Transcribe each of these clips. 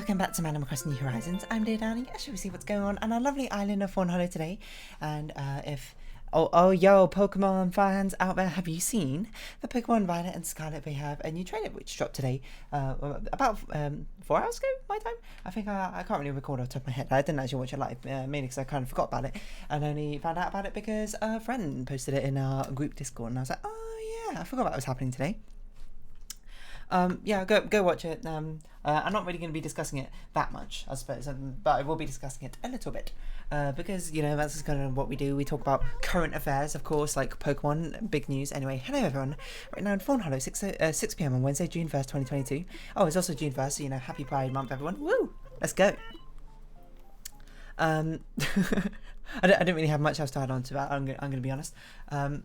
welcome back to Animal Crossing New Horizons. I'm Dear Downy. Shall we see what's going on on our lovely island of Fawnhollow today? And yo, Pokemon fans out there, have you seen the Pokemon Violet and Scarlet? We have a new trailer which dropped today, about 4 hours ago, my time. I think I can't really record off the top of my head. I didn't actually watch it live, mainly because I kind of forgot about it, and only found out about it because a friend posted it in our group Discord, and I was like, oh yeah, I forgot what was happening today. Yeah, go watch it. I'm not really going to be discussing it that much, I suppose, but I will be discussing it a little bit, because, you know, that's kind of what we do. We talk about current affairs, of course, like Pokemon, big news. Anyway, hello everyone. Right now in Fawnhollow, 6 p.m. on Wednesday, June 1st, 2022. Oh, it's also June 1st, so, you know, happy Pride Month, everyone. Woo! Let's go. I don't really have much else to add on to that, I'm going to be honest. I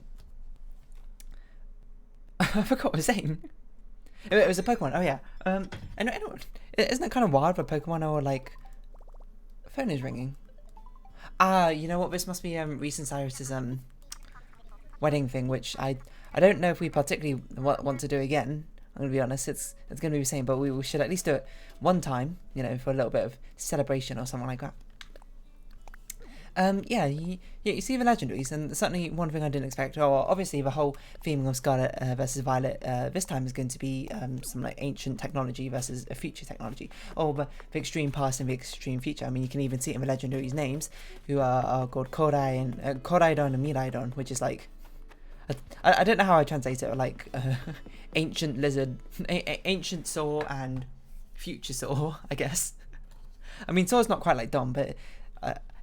forgot what I was saying. It was a Pokemon. Oh yeah. And isn't it kind of wild for Pokemon or like phone is ringing? You know what? This must be Reese and Cyrus's wedding thing, which I don't know if we particularly want to do again. I'm gonna be honest. It's gonna be the same, but we should at least do it one time. You know, for a little bit of celebration or something like that. Yeah, you see the legendaries, and certainly one thing I didn't expect. Obviously the whole theming of Scarlet versus Violet this time is going to be some like ancient technology versus a future technology, or the extreme past and the extreme future. I mean, you can even see it in the legendaries' names, who are called Kodai and Kodaidon and Miraidon, which is like, I don't know how I translate it, like ancient lizard, ancient saw and future saw, I guess. I mean, saw's not quite like Dom, but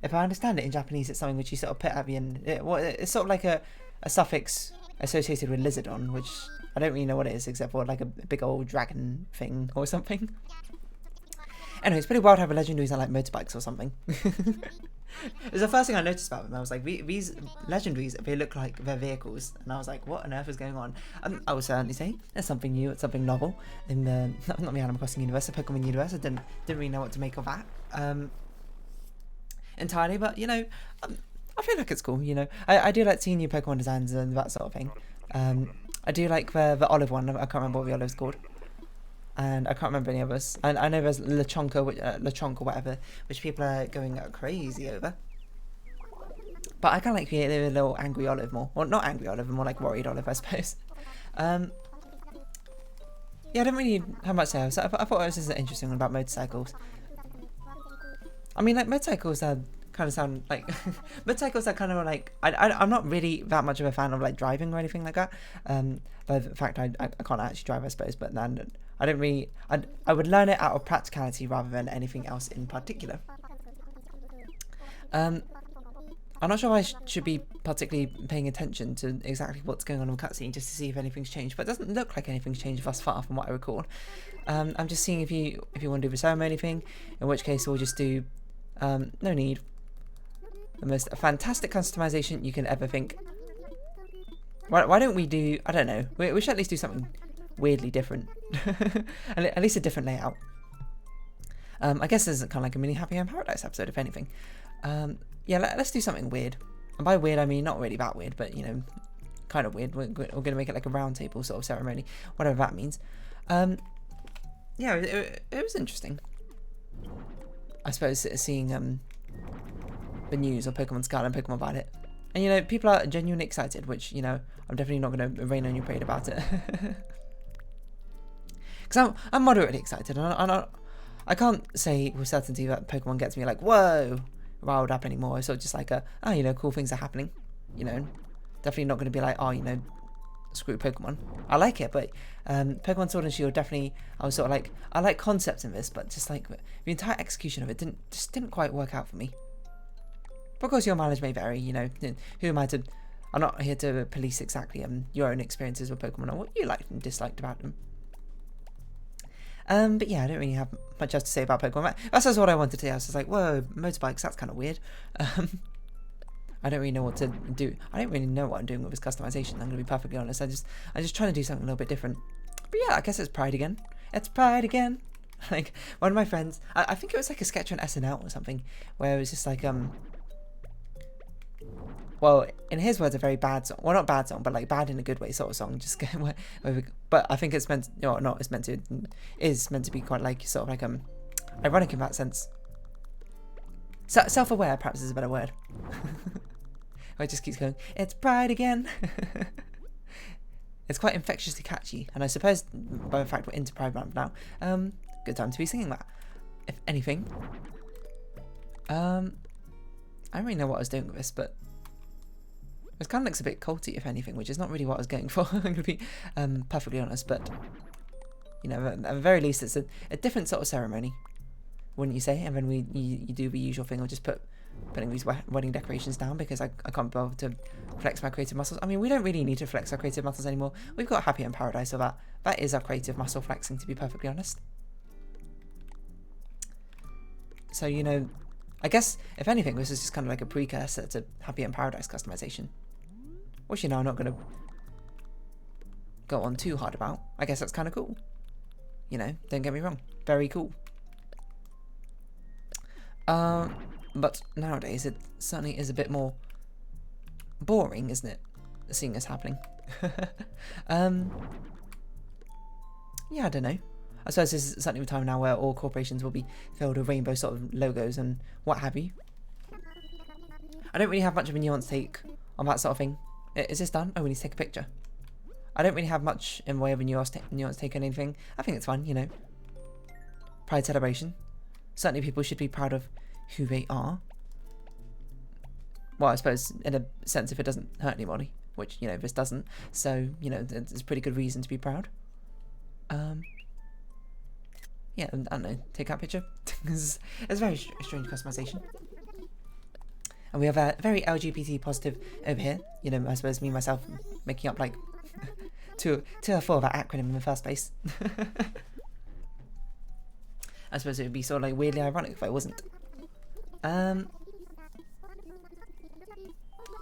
if I understand it in Japanese, it's something which you sort of put at the end. It's sort of like a suffix associated with lizardon, which I don't really know what it is, except for like a big old dragon thing or something. Anyway, it's pretty wild to have a legendaries on like motorbikes or something. It was the first thing I noticed about them. I was like, these legendaries, they look like they're vehicles, and I was like, what on earth is going on? I would certainly say there's something new, it's something novel in the not the Animal Crossing universe, the Pokemon universe. I didn't really know what to make of that. Entirely, but you know, I feel like it's cool. You know, I do like seeing new Pokemon designs and that sort of thing. I do like the olive one. I can't remember what the olive's called, and I can't remember any others. I know there's Lechonk or whatever, which people are going crazy over. But I kind of like the little angry olive more. Well, not angry olive, more like worried olive, I suppose. Yeah, I don't really have much to say. So I thought this was an interesting one about motorcycles. I mean, like, motorcycles kind of sound like motorcycles are kind of like I'm not really that much of a fan of like driving or anything like that. But in fact, I can't actually drive, I suppose. But then I don't really. I would learn it out of practicality rather than anything else in particular. I'm not sure I should be particularly paying attention to exactly what's going on in the cutscene just to see if anything's changed. But it doesn't look like anything's changed thus far from what I recall. I'm just seeing if you want to do the ceremony thing, in which case we'll just do. No need. The most fantastic customization you can ever think. Why don't we do, I don't know, we should at least do something weirdly different. At least a different layout. I guess this is kind of like a mini Happy Home Paradise episode, if anything. Yeah, let's do something weird. And by weird, I mean not really that weird, but, you know, kind of weird. We're going to make it like a round table sort of ceremony, whatever that means. Yeah, it was interesting. I suppose seeing the news of Pokemon Scarlet and Pokemon Violet, and you know, people are genuinely excited, which, you know, I'm definitely not going to rain on your parade about it, because I'm moderately excited, and I can't say with certainty that Pokemon gets me like whoa riled up anymore. It's sort of just like you know, cool things are happening, you know, definitely not going to be like, oh, you know, screw Pokemon. I like it, but Pokemon Sword and Shield definitely, I was sort of like, I like concepts in this, but just like the entire execution of it didn't quite work out for me. But of course, your mileage may vary. You know, who am I to? I'm not here to police exactly your own experiences with Pokemon or what you liked and disliked about them. But yeah, I don't really have much else to say about Pokemon. That's just what I wanted to say. I was just like, whoa, motorbikes, that's kind of weird. I don't really know what to do. I don't really know what I'm doing with this customization. I'm going to be perfectly honest. I'm just trying to do something a little bit different. But yeah, I guess it's Pride again. It's Pride again. Like, one of my friends, I think it was like a sketch on SNL or something, where it was just like, well, in his words, a very bad song. Well, not bad song, but like bad in a good way sort of song. Just but I think it's meant, no, not it's meant to, is meant to be quite like sort of like ironic in that sense. Self-aware, perhaps, is a better word. It just keeps going, it's Pride again. It's quite infectiously catchy, and I suppose by the fact we're into Pride Month now, good time to be singing that. If anything, I don't really know what I was doing with this, but it kind of looks a bit culty, if anything, which is not really what I was going for. I'm going to be perfectly honest, but you know, at the very least, it's a different sort of ceremony, wouldn't you say? And then you do the usual thing of just putting these wedding decorations down because I can't be able to flex my creative muscles. I mean, we don't really need to flex our creative muscles anymore. We've got Happy in Paradise, so that is our creative muscle flexing, to be perfectly honest. So, you know, I guess, if anything, this is just kind of like a precursor to Happy in Paradise customization. Which, you know, I'm not going to go on too hard about. I guess that's kind of cool. You know, don't get me wrong. Very cool. But nowadays, it certainly is a bit more boring, isn't it? Seeing this happening. Yeah, I don't know. I suppose this is certainly the time now where all corporations will be filled with rainbow sort of logos and what have you. I don't really have much of a nuanced take on that sort of thing. Is this done? Oh, we need to take a picture. I don't really have much in the way of a nuanced take on anything. I think it's fun, you know. Pride celebration. Certainly people should be proud of who they are. Well, I suppose in a sense if it doesn't hurt anybody, which, you know, this doesn't. So, you know, there's a pretty good reason to be proud. Yeah, I don't know, take that picture. It's a very strange customization. And we have a very LGBT positive over here. You know, I suppose me, myself, making up like two or four of that acronym in the first place. I suppose it would be sort of like weirdly ironic if I wasn't. Yeah,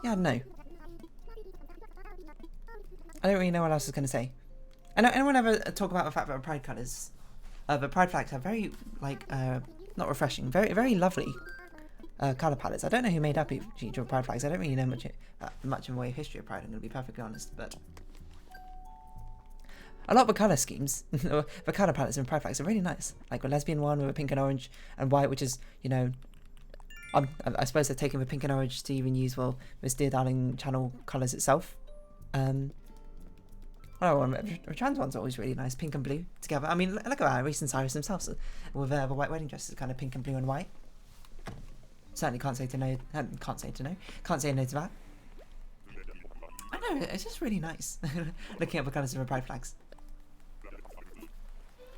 I don't know. I don't really know what else I was going to say. I know anyone ever talk about the fact that pride colours, the pride flags are very, like, not refreshing, very lovely colour palettes. I don't know who made up each of the pride flags. I don't really know much in the way of history of pride, I'm going to be perfectly honest, but a lot of the colour schemes, the colour palettes in pride flags are really nice. Like the lesbian one with a pink and orange and white, which is, you know, I suppose they're taking the pink and orange to even use, well, this Dear Darling channel colours itself. Oh, the trans one's always really nice, pink and blue together. I mean, look at that, Reese and Cyrus themselves with the white wedding dresses, kind of pink and blue and white. Certainly can't say no to that. I know, it's just really nice looking at the colours of the pride flags.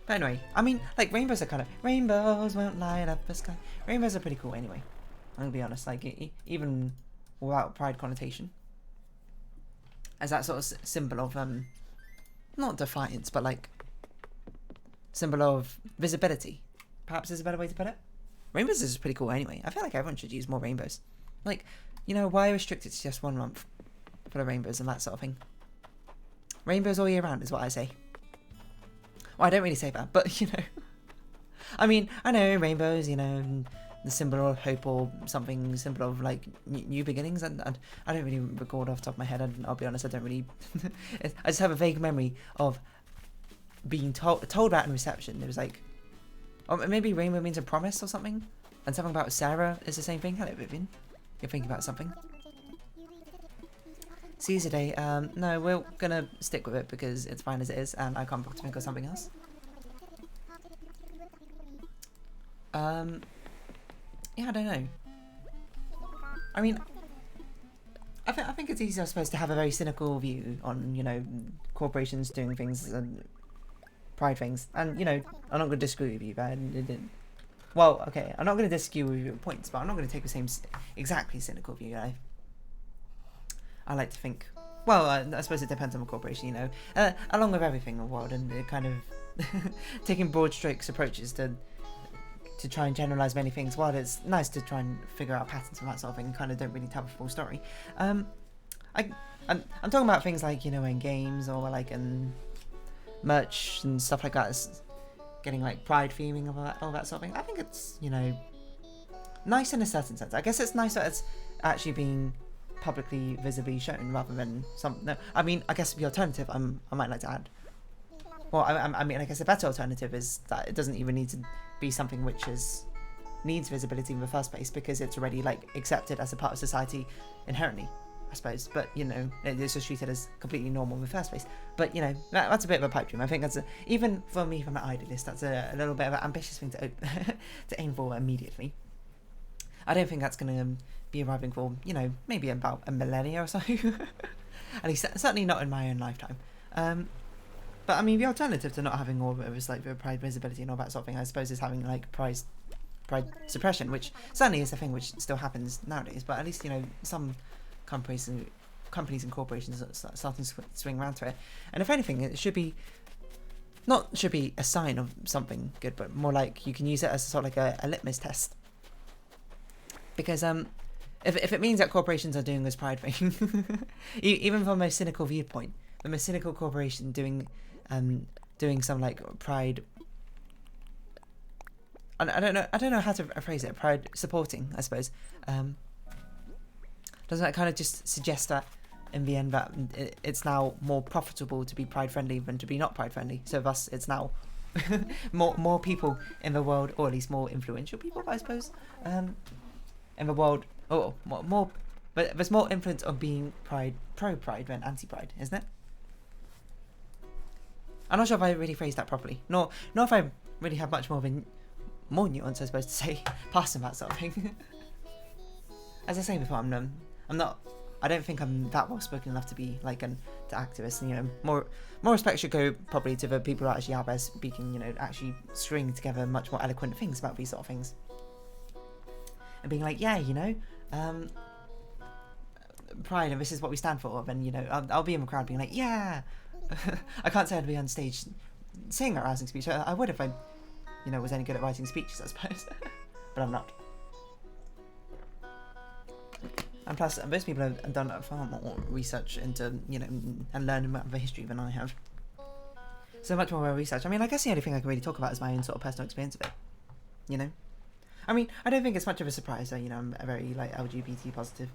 But anyway, I mean, like, rainbows are kind of, rainbows won't light up the sky. Rainbows are pretty cool anyway, I'm gonna be honest, like, even without pride connotation. As that sort of symbol of, not defiance, but like, symbol of visibility, perhaps is a better way to put it. Rainbows is pretty cool anyway. I feel like everyone should use more rainbows. Like, you know, why restrict it to just 1 month for the rainbows and that sort of thing? Rainbows all year round is what I say. Well, I don't really say that, but, you know. I mean, I know rainbows, you know, the symbol of hope or something, symbol of, like, new beginnings, and I don't really record off the top of my head, and I'll be honest, I don't really... I just have a vague memory of being told that in reception. It was like, or maybe rainbow means a promise or something, and something about Sarah is the same thing. Hello, Vivian. You're thinking about something. Caesar Day, no, we're gonna stick with it because it's fine as it is, and I can't bother to think of something else. Yeah, I don't know. I mean, I think it's easy, I suppose, to have a very cynical view on, you know, corporations doing things and pride things, and, you know, I'm not going to disagree with you, but well, okay, I'm not going to disagree with your points, but I'm not going to take the same exactly cynical view. I like to think, well, I suppose it depends on the corporation, you know, along with everything in the world, and kind of taking broad strokes approaches to try and generalize many things. While it's nice to try and figure out patterns and that sort of thing, kind of don't really tell the full story. I'm talking about things like, you know, in games or like in merch and stuff like that, it's getting like pride theming and all that sort of thing. I think it's, you know, nice in a certain sense. I guess it's nice that it's actually being publicly visibly shown rather than some. No, I mean, I guess the alternative I might like to add. well, I mean, I guess a better alternative is that it doesn't even need to be something which needs visibility in the first place, because it's already like accepted as a part of society inherently, I suppose. But you know, it's just treated as completely normal in the first place. But you know, that's a bit of a pipe dream. I think that's even for me, from an idealist, that's a little bit of an ambitious thing to to aim for immediately. I don't think that's going to be arriving for, you know, maybe about a millennia or so. At least certainly not in my own lifetime. But I mean, the alternative to not having all of this, like the pride visibility and all that sort of thing, I suppose, is having like pride suppression, which certainly is a thing which still happens nowadays. But at least, you know, some companies and corporations are starting to swing around to it. And if anything, it should be a sign of something good, but more like you can use it as sort of like a litmus test. Because if it means that corporations are doing this pride thing, even from a most cynical viewpoint, the most cynical corporation doing some like pride. I don't know how to phrase it. Pride supporting, I suppose. Doesn't that kind of just suggest that in the end that it's now more profitable to be pride friendly than to be not pride friendly? So thus, it's now more people in the world, or at least more influential people, I suppose, in the world. More, but there's more influence on being pro pride than anti pride, isn't it? I'm not sure if I really phrased that properly. Nor if I really have much more nuance, I suppose, to say past that sort of thing. As I say before, I don't think I'm that well spoken enough to be like to activists. And, you know, more respect should go probably to the people who are actually out there speaking, you know, actually stringing together much more eloquent things about these sort of things. And being like, yeah, you know, pride, and this is what we stand for. And, you know, I'll be in the crowd being like, yeah. I can't say I'd be on stage saying a rousing speech. I would if I, you know, was any good at writing speeches, I suppose. But I'm not. And plus, most people have done far more research into, you know, and learned about the history than I have. So much more research. I mean, I guess the only thing I can really talk about is my own sort of personal experience of it. You know? I mean, I don't think it's much of a surprise that, you know, I'm a very, like, LGBT positive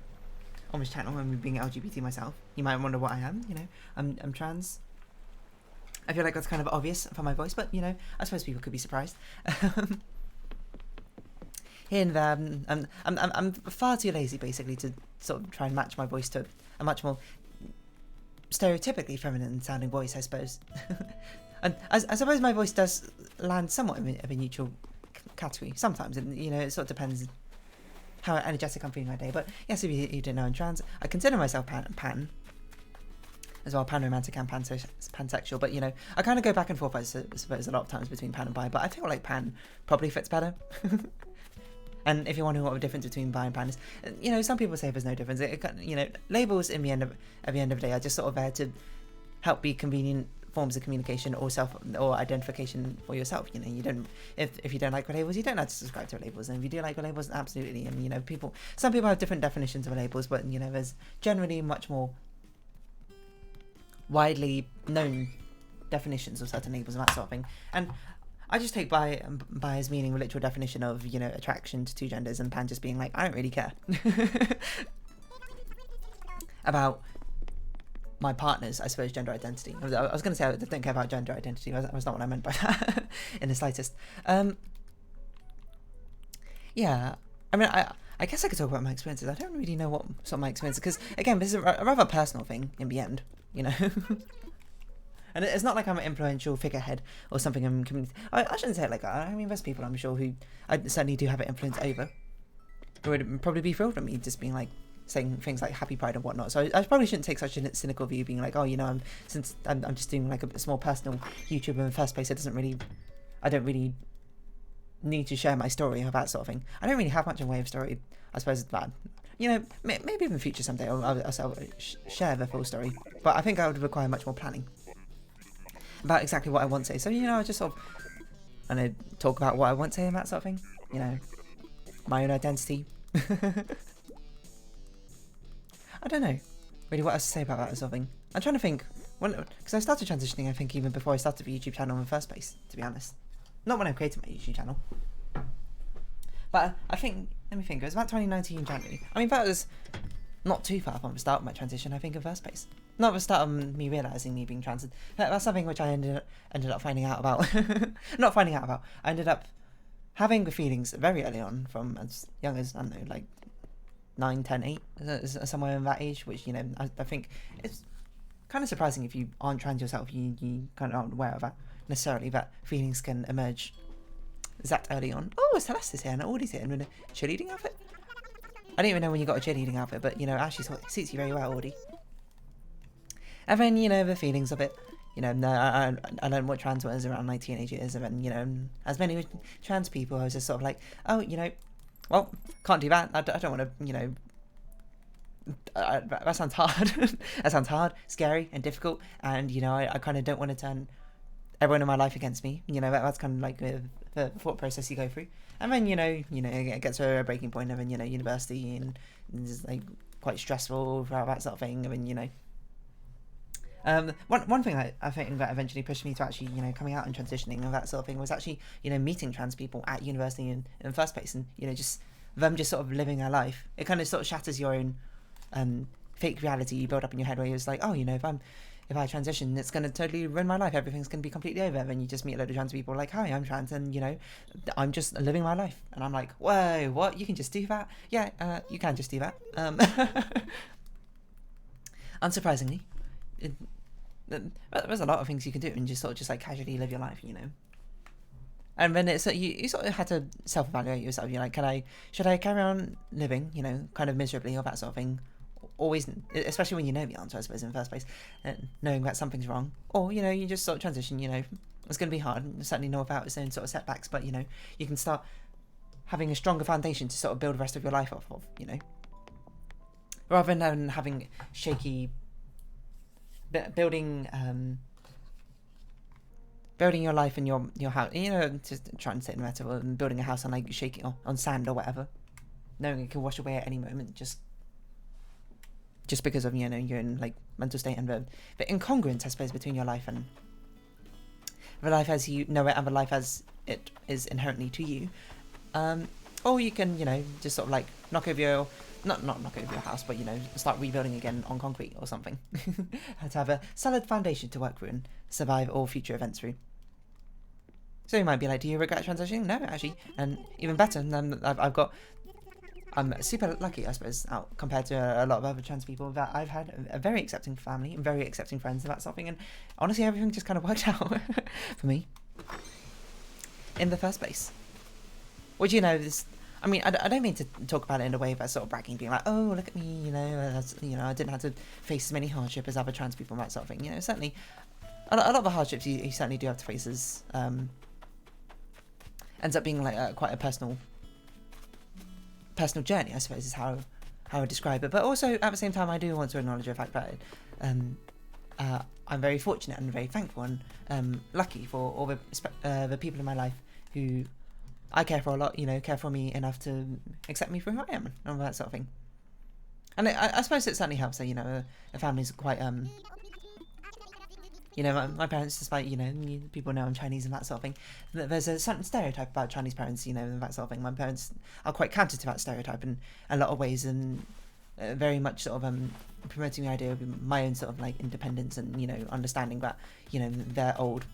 on this channel, and being LGBT myself. You might wonder what I am, you know. I'm trans. I feel like that's kind of obvious from my voice, but, you know, I suppose people could be surprised. Here and there, I'm far too lazy, basically, to sort of try and match my voice to a much more stereotypically feminine sounding voice, I suppose. And I suppose my voice does land somewhat of a neutral category sometimes, and, you know, it sort of depends how energetic I'm feeling that day. But yes, if you didn't know, I'm trans. I consider myself pan as well, pan-romantic and pansexual. But, you know, I kind of go back and forth, I suppose, a lot of times between pan and bi. But I feel like pan probably fits better. And if you're wondering what the difference between bi and pan is, you know, some people say there's no difference. You know, labels at the end of the day are just sort of there to help be convenient forms of communication or identification for yourself. You know, you don't, if you don't like the labels, you don't have to subscribe to the labels, and if you do like the labels, absolutely. And, you know, some people have different definitions of labels, but, you know, there's generally much more widely known definitions of certain labels and that sort of thing. And I just take bi as meaning the literal definition of, you know, attraction to two genders, and pan just being like, I don't really care about my partner's, I suppose, gender identity. I was going to say I don't care about gender identity. That's not what I meant by that in the slightest. Yeah, I mean, I guess I could talk about my experiences. I don't really know what sort of my experiences, because, again, this is a rather personal thing in the end, you know. And it's not like I'm an influential figurehead or something in community. I shouldn't say it like that. I mean, there's people I'm sure who I certainly do have an influence over, who would probably be thrilled with me just being like, saying things like happy pride and whatnot. So I probably shouldn't take such a cynical view, being like, oh, you know, I'm just doing like a small personal YouTuber in the first place. I don't really need to share my story or that sort of thing. I don't really have much in the way of story. I suppose it's bad. You know, maybe in the future someday I'll share the full story, but I think I would require much more planning about exactly what I want to say. So, you know, I just sort of talk about what I want to say and that sort of thing. You know, my own identity. I don't know really what else to say about that sort of thing. I'm trying to think, because I started transitioning, I think, even before I started the YouTube channel in the first place, to be honest. Not when I created my YouTube channel. But I think, let me think, it was about 2019 January. I mean, that was not too far from the start of my transition, I think, in the first place. not the start of me realising me being trans. That's something which I ended up finding out about. Not finding out about. I ended up having the feelings very early on, from as young as, I don't know, like 9, 10, 8, somewhere in that age, which, you know, I think it's kind of surprising if you aren't trans yourself, you kind of aren't aware of that necessarily, that feelings can emerge that early on. Oh, Celeste's here and Audie's here in a cheerleading outfit. I didn't even know when you got a cheerleading outfit, but, you know, actually suits you very well, Audie. And then, you know, the feelings of it, you know, I learned what trans was around my teenage years, and then, you know, as many trans people, I was just sort of like, oh, you know, well, can't do that. I don't want to, you know, that sounds hard. That sounds hard, scary, and difficult, and, you know, I kind of don't want to turn everyone in my life against me. You know, that's kind of like the thought process you go through. And then, you know, it gets to a breaking point, and then, you know, university, and it's like quite stressful throughout that sort of thing. I mean, you know, one thing I think that eventually pushed me to actually, you know, coming out and transitioning and that sort of thing was actually, you know, meeting trans people at university in the first place, and, you know, just them just sort of living their life. It kind of sort of shatters your own fake reality you build up in your head, where you're just like, oh, you know, if I transition, it's going to totally ruin my life. Everything's going to be completely over. Then you just meet a load of trans people like, hi, I'm trans, and, you know, I'm just living my life. And I'm like, whoa, what? You can just do that? Yeah, you can just do that. Unsurprisingly, there's a lot of things you can do and just sort of just like casually live your life, you know. And then it's you sort of had to self-evaluate yourself. You're like, should I carry on living, you know, kind of miserably, or that sort of thing? Always, especially when you know the answer, I suppose, in the first place, knowing that something's wrong, or, you know, you just sort of transition. You know, it's going to be hard, certainly know without its own sort of setbacks, but, you know, you can start having a stronger foundation to sort of build the rest of your life off of, you know, rather than having shaky building your life and your house, you know, just trying to say the metaphor, and building a house on like shaky on sand or whatever, knowing it can wash away at any moment, just because of, you know, your own like mental state and the incongruence, I suppose, between your life and the life as you know it and the life as it is inherently to you. Or you can, you know, just sort of like knock over your house, but, you know, start rebuilding again on concrete or something. To have a solid foundation to work through and survive all future events through. So you might be like, do you regret transitioning? No, actually. And even better, I'm super lucky, I suppose, compared to a lot of other trans people, that I've had a very accepting family and very accepting friends and that sort of thing. And honestly, everything just kind of worked out for me in the first place. Which, you know, I mean, I don't mean to talk about it in a way that's sort of bragging, being like, oh, look at me, you know, I didn't have to face as many hardship as other trans people and that sort of thing. You know, certainly, a lot of the hardships you certainly do have to face as, ends up being like quite a personal journey, I suppose, is how I describe it. But also, at the same time, I do want to acknowledge the fact that I'm very fortunate and very thankful and lucky for all the people in my life who I care for a lot, you know, care for me enough to accept me for who I am and that sort of thing. And I suppose it certainly helps that, you know, a family's quite, you know, my parents, despite, you know, people know I'm Chinese and that sort of thing, there's a certain stereotype about Chinese parents, you know, and that sort of thing. My parents are quite counter to that stereotype in a lot of ways, and very much sort of promoting the idea of my own sort of like independence and, you know, understanding that, you know, they're old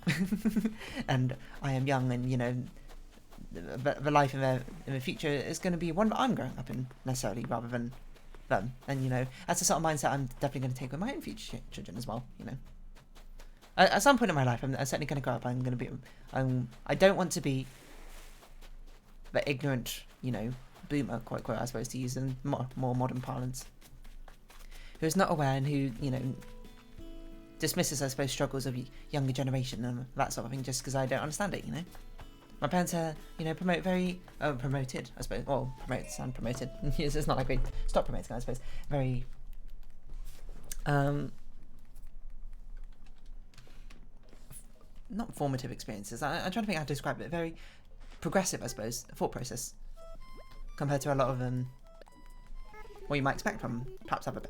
and I am young, and, you know, the life in the future is going to be one that I'm growing up in, necessarily, rather than them. And, you know, that's the sort of mindset I'm definitely going to take with my own future children as well, you know. At some point in my life, I'm certainly going to grow up. I'm going to be. I don't want to be the ignorant, you know, boomer, quote, I suppose, to use in more modern parlance, who's not aware and who, you know, dismisses, I suppose, struggles of younger generation and that sort of thing, just because I don't understand it, you know. My parents are, you know, promoted, I suppose. Well, promotes and promoted. It's not like we stop promoting, I suppose. Very, not formative experiences. I'm trying to think how to describe it. Very progressive, I suppose, thought process, compared to a lot of what you might expect from perhaps other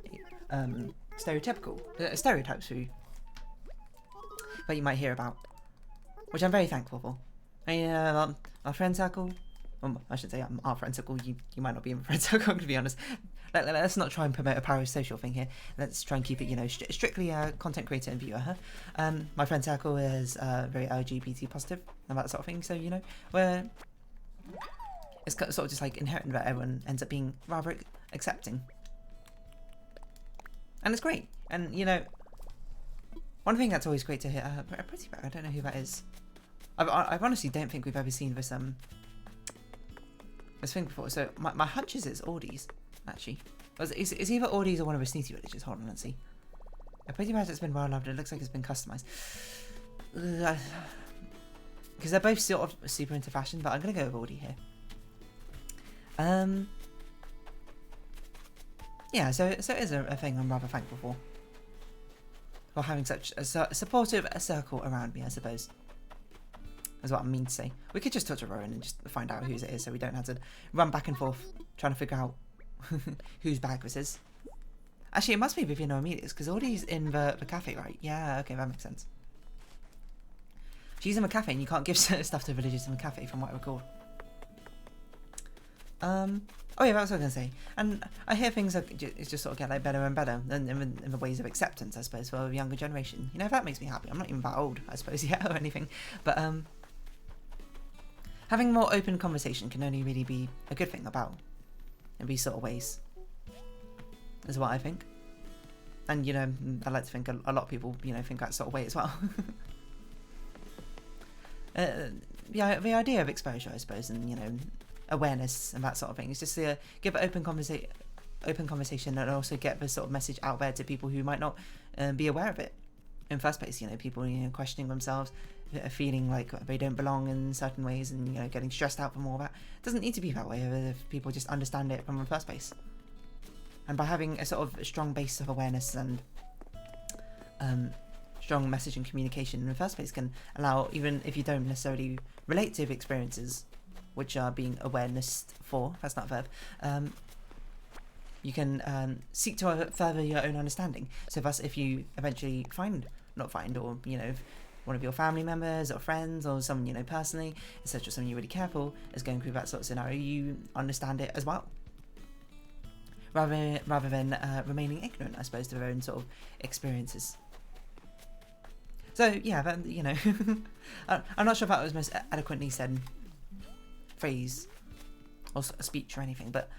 stereotypes that you might hear about, which I'm very thankful for. And our friend circle, I should say our friend circle. You might not be in the friend circle, to be honest. let's not try and promote a parasocial thing here. Let's try and keep it, you know, strictly content creator and viewer. My friend circle is very LGBT positive and that sort of thing. So, you know, it's sort of just like inherent that everyone ends up being rather accepting. And it's great. And, you know, one thing that's always great to hear, pretty bad, I don't know who that is. I honestly don't think we've ever seen this thing before. So my hunch is it's Audie's, actually. It's either Audie's or one of the Sneaky Villages. Hold on, let's see. I'm pretty bad it's been well loved. It looks like it's been customized. Because they're both sort of super into fashion, but I'm going to go with Audie here. Yeah, so it is a thing I'm rather thankful for. For having such a supportive circle around me, I suppose. Is what I mean to say. We could just touch a Rowan and just find out whose it is, so we don't have to run back and forth trying to figure out whose bag this is. Actually, it must be Vivian or Amelia's, because Audie's in the cafe, right? Yeah, okay, that makes sense. She's in the cafe, and you can't give stuff to villagers in the cafe, from what I recall. Oh yeah, that's what I was going to say. And I hear things just sort of get like better and better in the ways of acceptance, I suppose, for the younger generation. You know, that makes me happy. I'm not even that old, I suppose, yet, or anything. But having more open conversation can only really be a good thing about in these sort of ways, is what I think. And, you know, I like to think a lot of people, you know, think that sort of way as well. The idea of exposure, I suppose, and, you know, awareness and that sort of thing is just to give an open conversation and also get the sort of message out there to people who might not be aware of it in first place. You know, people, you know, questioning themselves, feeling like they don't belong in certain ways, and, you know, getting stressed out from all that. It doesn't need to be that way if people just understand it from the first place. And by having a sort of strong base of awareness and strong message and communication in the first place can allow, even if you don't necessarily relate to the experiences which are being awarenessed for, that's not a verb, you can seek to further your own understanding. So thus, if you eventually or, you know, if one of your family members or friends or someone you know personally, etc., someone you really care for, is going through that sort of scenario, you understand it as well. Rather than remaining ignorant, I suppose, to their own sort of experiences. So, yeah, that, you know, I'm not sure if that was the most eloquently said phrase or speech or anything, but,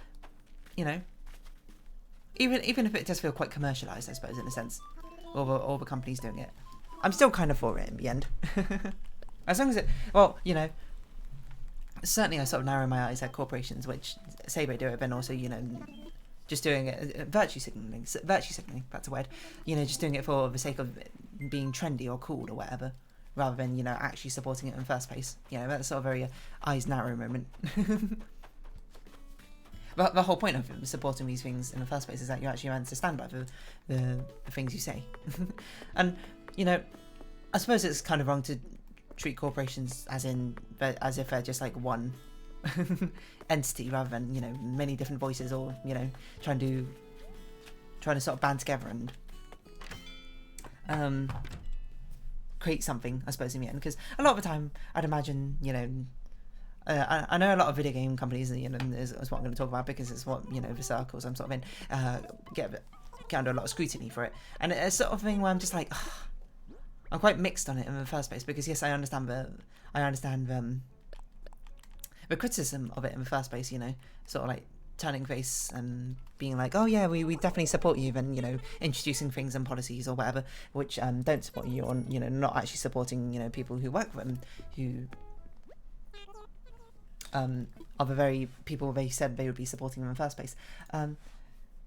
you know, even if it does feel quite commercialised, I suppose, in a sense, all the companies doing it, I'm still kind of for it in the end. As long as it, well, you know, certainly I sort of narrow my eyes at corporations which say they do it, but also, you know, just doing it, virtue signaling, that's a word, you know, just doing it for the sake of being trendy or cool or whatever, rather than, you know, actually supporting it in the first place. You know, that's sort of very eyes narrow moment. But the whole point of supporting these things in the first place is that you actually meant to stand by the things you say. And, you know, I suppose it's kind of wrong to treat corporations as if they're just like one entity, rather than, you know, many different voices, or, you know, trying to sort of band together and create something, I suppose, in the end. Because a lot of the time, I'd imagine, you know, I know a lot of video game companies, you know, is what I'm going to talk about, because it's what, you know, the circles I'm sort of in, get under a lot of scrutiny for it. And it's sort of thing where I'm just like, I'm quite mixed on it in the first place, because yes, I understand the criticism of it in the first place, you know, sort of like turning face and being like, oh yeah, we definitely support you, and, you know, introducing things and policies or whatever which don't support you, or, you know, not actually supporting, you know, people who work for them, who are the very people they said they would be supporting them in the first place,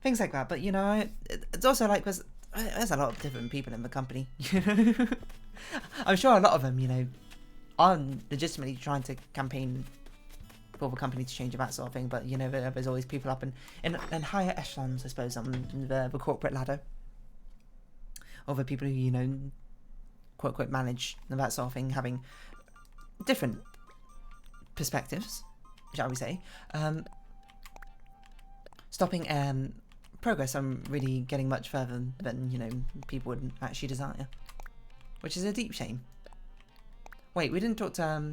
things like that. But, you know, it's also like there's a lot of different people in the company. I'm sure a lot of them, you know, are legitimately trying to campaign for the company to change, that sort of thing, but, you know, there's always people up in higher echelons, I suppose, on the corporate ladder, or the people who, you know, quote unquote manage and that sort of thing, having different perspectives, shall we say, stopping progress on really getting much further than, you know, people would actually desire, which is a deep shame. Wait, we didn't talk to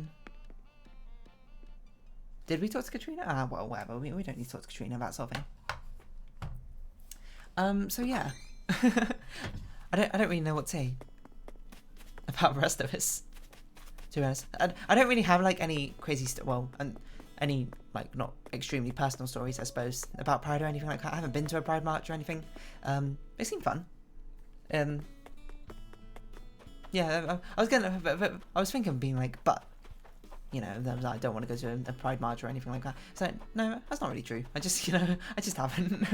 did we talk to Katrina? Well, whatever. We don't need to talk to Katrina, that sort of thing. So yeah, I don't really know what to say about the rest of this. To be honest, I don't really have like any crazy and any like not extremely personal stories, I suppose, about Pride or anything like that. I haven't been to a Pride march or anything. They seem fun. Yeah, I was thinking of being like, but you know, I don't want to go to a Pride march or anything like that. So no, that's not really true. I just haven't.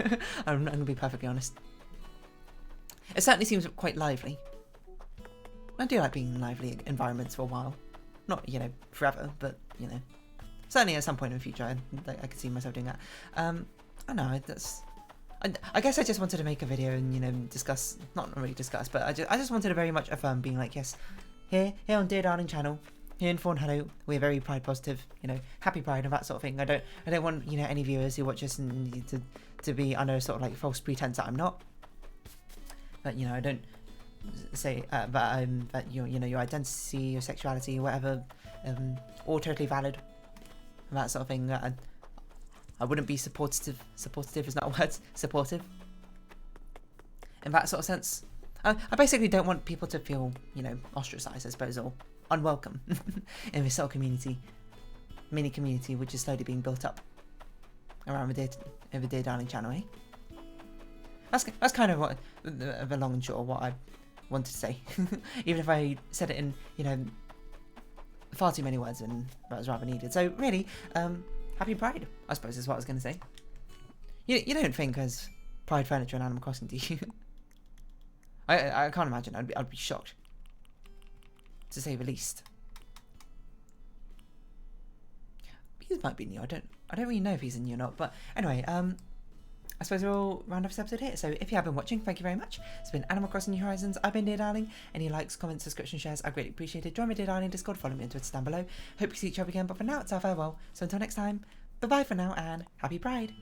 I'm gonna be perfectly honest. It certainly seems quite lively. I do like being in lively environments for a while. Not, you know, forever, but, you know, certainly at some point in the future, I could see myself doing that. I know, I guess I just wanted to make a video and, you know, discuss, not really discuss, but I just wanted to very much affirm being like, yes, here on Dear Darling channel, here in Fawnhallow, we're very Pride positive, you know, happy Pride and that sort of thing. I don't want, you know, any viewers who watch us and to be under sort of like false pretense that I'm not. But, you know, I don't say that you know, your identity, your sexuality, whatever, all totally valid, and that sort of thing. I wouldn't be supportive is not a word, supportive in that sort of sense. I basically don't want people to feel, you know, ostracized, I suppose, or unwelcome in this sort of community, mini community, which is slowly being built up around the Dear Darling channel, eh? That's kind of what the long and short of what I wanted to say, even if I said it in, you know, far too many words and that was rather needed. So really, happy Pride, I suppose is what I was going to say. You don't think there's Pride furniture in Animal Crossing, do you? I can't imagine. I'd be shocked, to say the least. He might be new. I don't really know if he's new or not. But anyway, I suppose we'll round off this episode here. So if you have been watching, thank you very much. It's been Animal Crossing New Horizons. I've been Dear Darling. Any likes, comments, subscription, shares, I greatly appreciate it. Join me Dear Darling Discord, follow me on Twitter down below. Hope you see each other again, but for now it's our farewell. So until next time, bye bye for now and happy Pride.